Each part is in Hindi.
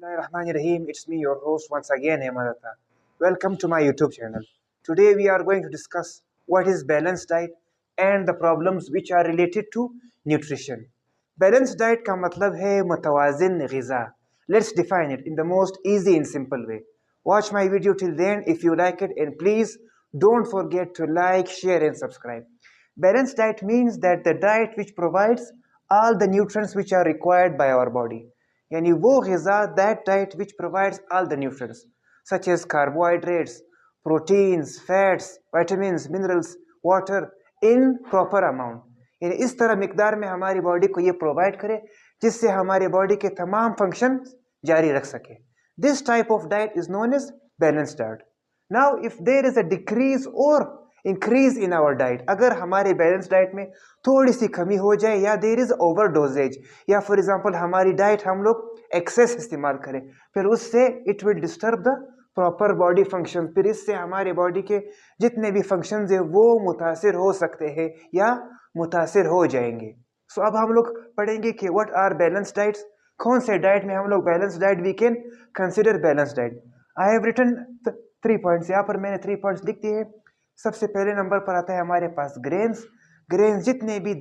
Bismillahirrahmanirrahim. It's me, your host, once again, Hemadata. Welcome to my YouTube channel. Today, we are going to discuss what is balanced diet and the problems which are related to nutrition. Balanced diet का मतलब है मुतवाजिन ग़िज़ा. Let's define it in the most easy and simple way. Watch my video till then if you like it, and please don't forget to like, share, and subscribe. Balanced diet means that the diet which provides all the nutrients which are required by our body. यानी वो ग़िज़ा, that diet which provides all the nutrients such as carbohydrates, proteins, fats, vitamins, minerals, water in proper amount. यानी इस तरह मिकदार में हमारी बॉडी को ये प्रोवाइड करे जिससे हमारी बॉडी के तमाम फंक्शन जारी रख सके. This type of diet is known as balance diet. Now if there is a decrease और इंक्रीज इन आवर डाइट, अगर हमारे बैलेंस डाइट में थोड़ी सी कमी हो जाए या देयर इज ओवर डोजेज, या फॉर एग्जांपल हमारी डाइट हम लोग एक्सेस इस्तेमाल करें, फिर उससे it will disturb the proper body function. फिर इससे हमारे बॉडी के जितने भी फंक्शंस है वो मुतासिर हो सकते हैं या मुतासिर हो जाएंगे. सो अब हम लोग पढ़ेंगे कि व्हाट आर बैलेंस डाइट्स. कौन से डाइट में हम लोग balance diet we can consider balance diet. I have written 3 points. यहाँ पर मैंने 3 पॉइंट्स लिख दिए. सबसे पहले नंबर पर आता है हमारे पास ग्रेन्स. ग्रेन्स जितने भी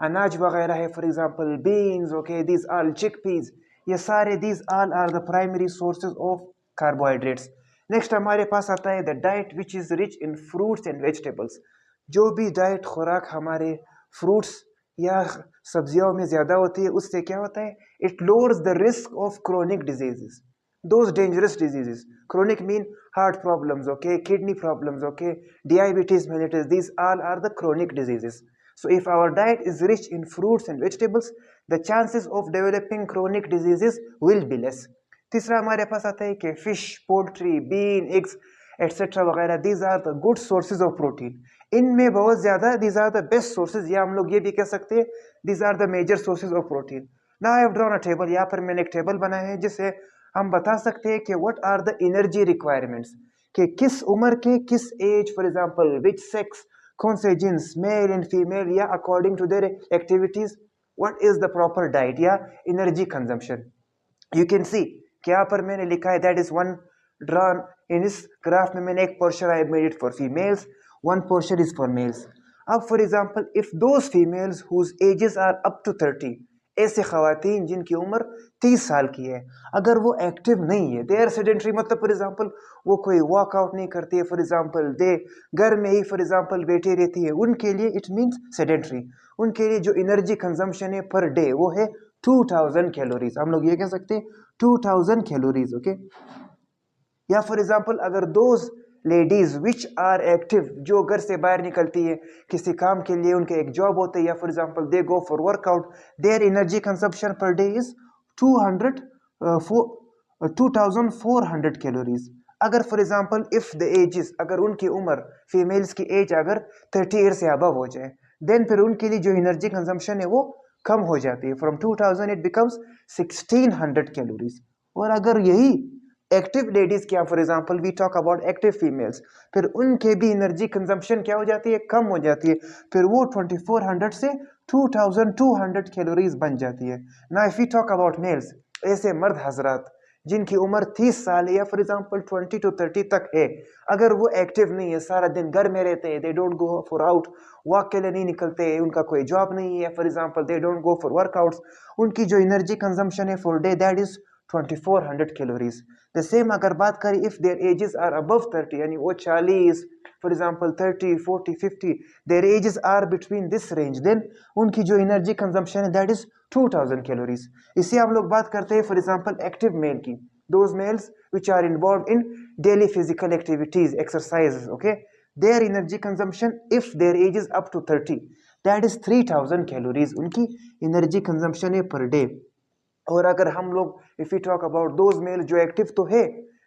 अनाज वगैरह है, for example beans, okay, these are chickpeas, ये सारे these all are the primary sources of carbohydrates. Next हमारे पास आता है the diet which is rich in fruits and vegetables. जो भी डाइट खुराक हमारे फ्रूट्स या सब्जियों में ज़्यादा होती है, उससे क्या होता है, it lowers the risk of chronic diseases, those dangerous diseases. Chronic mean heart problems, okay, kidney problems, okay, diabetes mellitus, these all are the chronic diseases. So if our diet is rich in fruits and vegetables, the chances of developing chronic diseases will be less. तीसरा हमारे पास आता है कि fish, poultry, bean, eggs etcetera वगैरह, these are the good sources of protein. इनमें बहुत ज़्यादा these are the best sources, या हम लोग ये भी कह सकते हैं these are the major sources of protein. Now I have drawn a table. यहाँ पर मैंने एक टेबल बनाया है जिससे हम बता सकते हैं कि what are the energy requirements, कि किस उम्र के किस age, for example which sex, कौन से जीन्स, मेल एंड फीमेल, या according to their activities what is the proper diet या energy consumption. You can see कि यहाँ पर मैंने लिखा है that is one drawn in इस ग्राफ में. मैंने एक portion I made it for females, one portion is for males. अब for example if those females whose ages are up to 30, ऐसे ख़वातीन जिनकी उम्र 30 साल की है, अगर वो एक्टिव नहीं है, दे आर सेडेंट्री, मतलब फॉर एग्जांपल वो कोई वर्कआउट नहीं करती है, फॉर एग्जांपल दे घर में ही फॉर एग्जांपल बैठी रहती है, उनके लिए इट मीन्स सेडेंट्री. उनके लिए जो एनर्जी कंजम्पशन है पर डे वो है 2000 कैलोरीज. हम लोग ये कह सकते हैं 2000 कैलोरीज, ओके. या फॉर एग्जांपल अगर those ladies which are active, जो घर से बाहर निकलती है किसी काम के लिए, उनके एक जॉब होते हैं, या for example they go for workout, their energy consumption per day is 2400 calories. अगर for example if the ages, अगर उनकी उम्र, फीमेल्स की एज अगर 30 ईयर से अबव हो जाए, देन फिर उनके लिए जो एनर्जी कंजम्पशन है वो कम हो जाती है. From 2000 it becomes 1600 calories. और अगर यही एक्टिव लेडीज क्या, for example we talk about active females, फिर उनके भी एनर्जी कंजम्पशन क्या हो जाती है, कम हो जाती है. फिर वो 2400 से 2200 कैलोरीज बन जाती है. ना if we talk about males, ऐसे मर्द हजरात जिनकी उम्र 30 साल है या फॉर एग्जांपल 20 to 30 तक है, अगर वो एक्टिव नहीं है, सारा दिन घर में रहते हैं, दे don't go for out, walk के लिए नहीं निकलते हैं, उनका कोई जॉब नहीं है, for example they don't go for workouts, उनकी जो एनर्जी कंजम्पशन है for day that is 2400 calories. The same अगर बात करें if their ages are above 30, यानी वो 40, for example 30, 40, 50, their ages are between this range, then उनकी जो एनर्जी कंजम्पशन है दैट इज 2000 कैलोरीज. इसी हम लोग बात करते हैं फॉर एग्जांपल एक्टिव मेल की, those mails which are involve in daily physical activities, exercise, okay, their energy consumption if their age is up to 30 that is 3000 calories. उनकी एनर्जी कंजम्पशन है पर डे. और अगर हम लोग if you talk about those male जो एक्टिव तो है,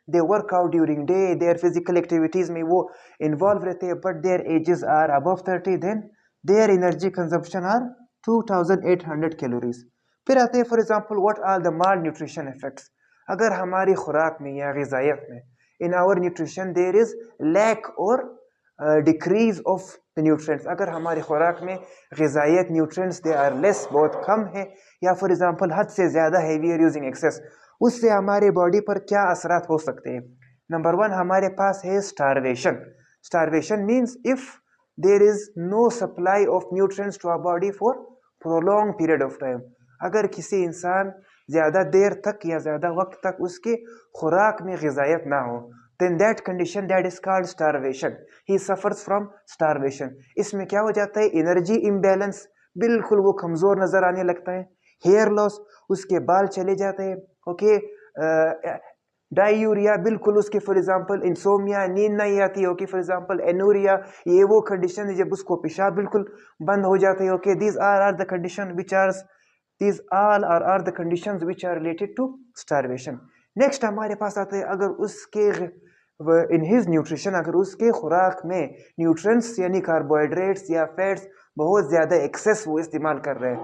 they work out during day, their physical activities में वो इन्वॉल्व रहते हैं, but their ages are above 30, then their energy consumption are 2800 calories. फिर आते हैं for example what are the malnutrition effects. अगर हमारी खुराक में या ग़िज़ायत में, in our nutrition there is lack और डिक्रीज ऑफ द न्यूट्रिएंट्स, अगर हमारी खुराक में ग़िज़ाइयत न्यूट्रिएंट्स दे आर लेस, बहुत कम है, या फॉर एग्जांपल हद से ज़्यादा है, वी आर यूजिंग एक्सेस, उससे हमारे बॉडी पर क्या असरात हो सकते हैं। नंबर वन हमारे पास है starvation. Starvation means if there is no supply of nutrients to our body for prolong period of time, अगर किसी इंसान ज़्यादा देर तक या ज़्यादा वक्त तक उसके खुराक में ग़िज़ाइयत ना हो, then that condition that is called starvation, he suffers from starvation। इसमें क्या हो जाता है, एनर्जी इम्बैलेंस, बिल्कुल वो कमज़ोर नज़र आने लगता है, हेयर लॉस, उसके बाल चले जाते हैं, ओके, डायूरिया, बिल्कुल उसके फॉर एग्जांपल इंसोमिया, नींद नहीं आती, ओके, फॉर एग्जांपल एनूरिया, ये वो कंडीशन है जब उसको पेशाब बिल्कुल बंद हो जाते हैं, okay, these are the condition which are these all are the conditions which are related to starvation। Next हमारे पास आता है, अगर उसके इन हिज न्यूट्रिशन, अगर उसके खुराक में न्यूट्रिएंट्स यानी कार्बोहाइड्रेट्स या फैट्स बहुत ज़्यादा एक्सेस वो इस्तेमाल कर रहे हैं,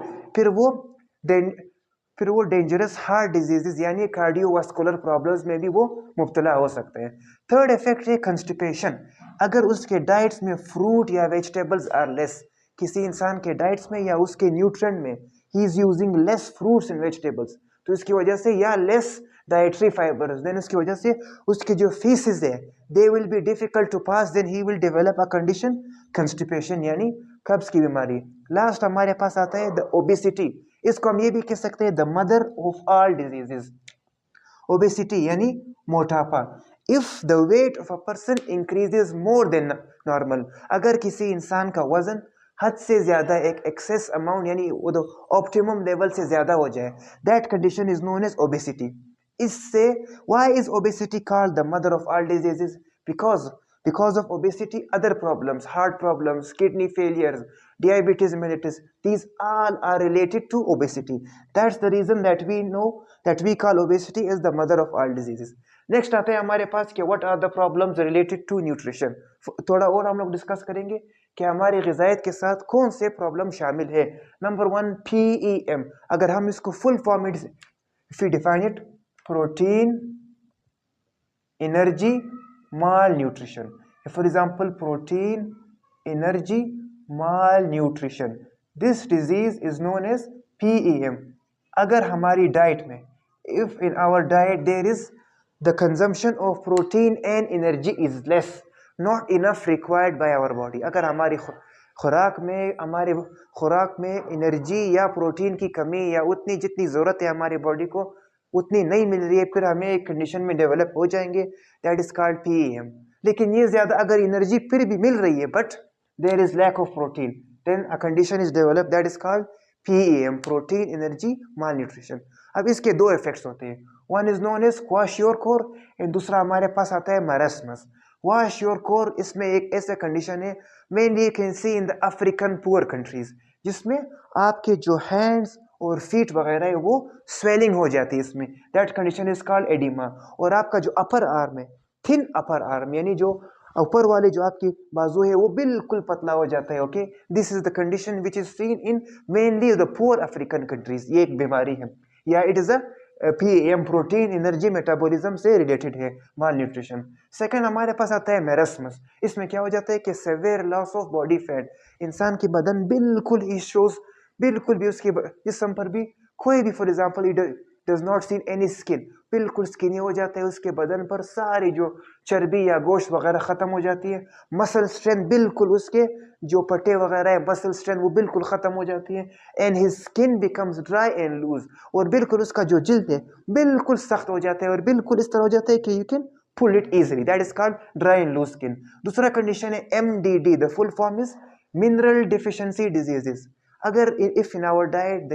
फिर वो डेंजरस हार्ट डिजीजेज यानी कार्डियोवास्कुलर प्रॉब्लम्स में भी वो मुब्तला हो सकते हैं। थर्ड इफेक्ट है कंस्टिपेशन, अगर उसके डाइट्स में फ्रूट या वेजिटेबल्स आर लेस, किसी इंसान के डाइट्स में या उसके न्यूट्रिएंट में he is using less fruits and vegetables, तो इसकी वजह से या लेस डाइटरी फाइबर्स, देन उसकी वजह से उसके जो फीसेस है they will be difficult to pass, then he will develop a condition constipation यानी कब्ज की बीमारी। लास्ट हमारे पास आता है द ओबेसिटी, इसको हम ये भी कह सकते हैं the mother of all diseases. Obesity यानी मोटापा, if the weight of a person increases more than normal, अगर किसी इंसान का वजन हद से ज्यादा एक एक्सेस अमाउंट यानी वो ऑप्टिमम लेवल से ज्यादा हो जाए, that condition is known as obesity. इससे why is obesity called the mother of all diseases, because of obesity other problems, heart problems, kidney failures, diabetes mellitus, these all are related to obesity, that's the reason that we know that we call obesity as the mother of all diseases। Next आते हैं हमारे पास कि what are the problems related to nutrition, थोड़ा और हम लोग डिस्कस करेंगे कि हमारी ग़िज़ायत के साथ कौन से प्रॉब्लम शामिल है। नंबर वन PEM, अगर हम इसको फुल फॉर्म में define it, protein energy malnutrition, for example protein energy malnutrition, this disease is known as PEM। अगर हमारी डाइट में, if in our diet there is the consumption of protein and energy is less, not enough required by our body, अगर हमारी खुराक में एनर्जी या प्रोटीन की कमी या उतनी जितनी ज़रूरत है हमारी बॉडी को उतनी नहीं मिल रही है, फिर हमें एक कंडीशन में डेवलप हो जाएंगे, दैट इज कॉल्ड PEM। लेकिन ये ज़्यादा अगर एनर्जी फिर भी मिल रही है but there is lack of protein, then a condition is develop that is called PEM, protein energy malnutrition. अब इसके दो इफेक्ट्स होते हैं, one is known as kwashiorkor and दूसरा हमारे पास आता है मरस्मस। क्वाशियोरकोर इसमें एक ऐसा कंडीशन है, mainly you can C in the African poor countries, जिसमें आपके जो हैंड्स और फीट वगैरह है वो स्वेलिंग हो जाती है इसमें, that condition is called oedema. और आपका जो अपर आर्म है, थिन अपर आर्म यानी जो ऊपर वाले जो आपकी बाजू है वो बिल्कुल पतला हो जाता है, okay, this is the condition which is seen in mainly the poor African countries, ये एक बीमारी है या it is a PEM, protein energy metabolism से रिलेटेड है माल न्यूट्रिशन। सेकेंड हमारे पास आता है मेरस्मस, इसमें क्या हो जाता है कि severe loss of body fat, इंसान की बदन बिल्कुल ही शोज, बिल्कुल भी उसके जिस्म पर भी कोई भी for example does not seen any skin, बिल्कुल स्किनी हो जाता है, उसके बदन पर सारी जो चर्बी या गोश्त वगैरह ख़त्म हो जाती है, मसल स्ट्रेंथ बिल्कुल उसके जो पट्टे वगैरह है मसल स्ट्रेंथ वो बिल्कुल ख़त्म हो जाती है, and his skin becomes dry and loose, और बिल्कुल उसका जो जिल्द है बिल्कुल सख्त हो जाता है और बिल्कुल इस तरह हो जाता है कि you can pull it easily, that is called dry and loose skin. दूसरा कंडीशन है MDD, the full form is mineral deficiency diseases, अगर if in our diet the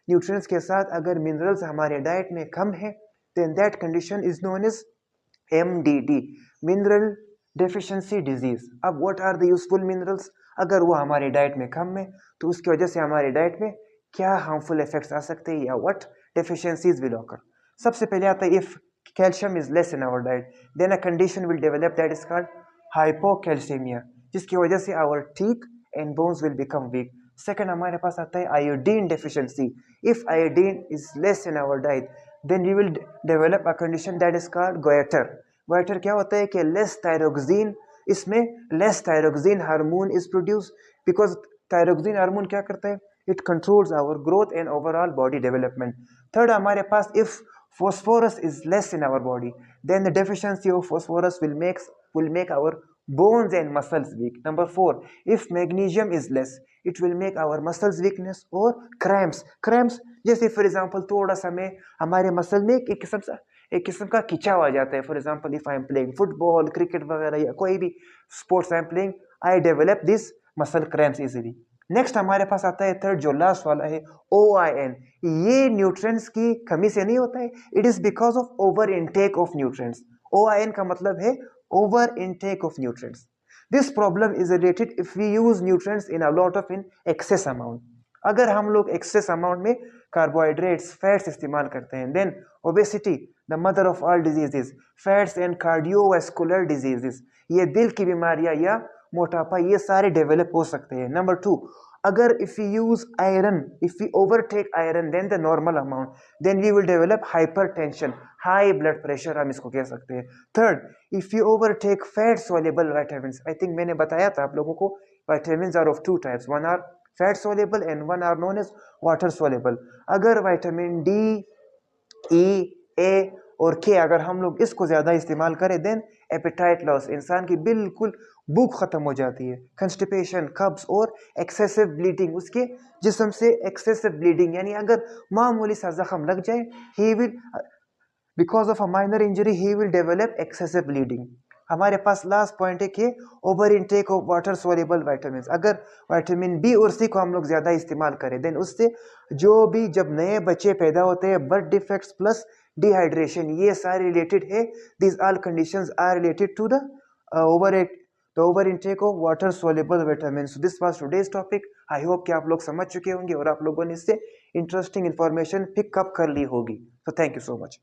nutrients के साथ अगर मिनरल्स हमारे डाइट में कम है, then that condition is known as MDD, mineral deficiency disease. अब what are the useful minerals, अगर वो हमारी डाइट में कम है तो उसकी वजह से हमारी डाइट में क्या हार्मफुल इफेक्ट्स आ सकते हैं या व्हाट डेफिशिएंसीज विल ऑकर। सबसे पहले आता है if calcium is less in our diet, then a condition will develop that is called hypocalcemia, जिसकी वजह से our teeth and bones will become weak। Second हमारे पास आता है iodine deficiency, if iodine is less in our diet then we will develop a condition that is called goiter। goiter क्या होता है कि less thyroxine इसमें less thyroxine hormone is produce, because thyroxine hormone क्या करता है, it controls our growth and overall body development. Third हमारे पास if phosphorus is less in our body, then the deficiency of phosphorus will make our bones and muscles weak. Number 4, if magnesium is less, it will make our muscles weakness or cramps जैसे फॉर एग्जांपल थोड़ा सा में हमारे मसल में एक किस्म का खिंचाव आ जाता है। For example if I am playing football, cricket वगैरह या कोई भी sports I am playing, I develop this muscle cramps easily. Next हमारे पास आता है थर्ड, जो लास्ट वाला है OIN। ये न्यूट्रिएंट्स की कमी से नहीं होता है, it is because of over intake of nutrients. OIN का मतलब है over intake of nutrients. This problem is related if we use nutrients in a lot of in excess amount. अगर हम लोग एक्सेस अमाउंट में कार्बोहाइड्रेट्स, फैट्स इस्तेमाल करते हैं, then obesity the mother of all diseases, fats and cardiovascular diseases, ये दिल की बीमारियां या मोटापा ये सारे डेवलप हो सकते हैं। नंबर 2, अगर if we use iron, if we overtake iron then the normal amount, then we will develop hypertension, high blood pressure हम इसको कह सकते हैं। Third, if you overtake fat soluble vitamins, I think मैंने बताया था आप लोगों को, vitamins are of 2 types, one are fat soluble and one are known as water soluble. अगर विटामिन डी, ई, ए और के अगर हम लोग इसको ज्यादा इस्तेमाल करें, देन एपेटाइट लॉस, इंसान की बिल्कुल भूख खत्म हो जाती है, कंस्टिपेशन, कब्ज और एक्सेसिव ब्लीडिंग, उसके जिस्म से एक्सेसिव ब्लीडिंग, यानी अगर मामूली सा जख्म लग जाए, he will because of a minor injury he will develop excessive bleeding. हमारे पास लास्ट पॉइंट है कि over intake of water soluble vitamins, अगर विटामिन बी और सी को हम लोग ज्यादा इस्तेमाल करें, देन उससे जो भी जब नए बच्चे पैदा होते हैं, बर्थ डिफेक्ट्स प्लस डिहाइड्रेशन, ये सारे रिलेटेड है। This all conditions are related to the over intake of water soluble vitamins. This was today's topic. I hope कि आप लोग समझ चुके होंगे और आप लोगों ने इससे इंटरेस्टिंग इंफॉर्मेशन पिकअप कर ली होगी। तो थैंक यू सो मच।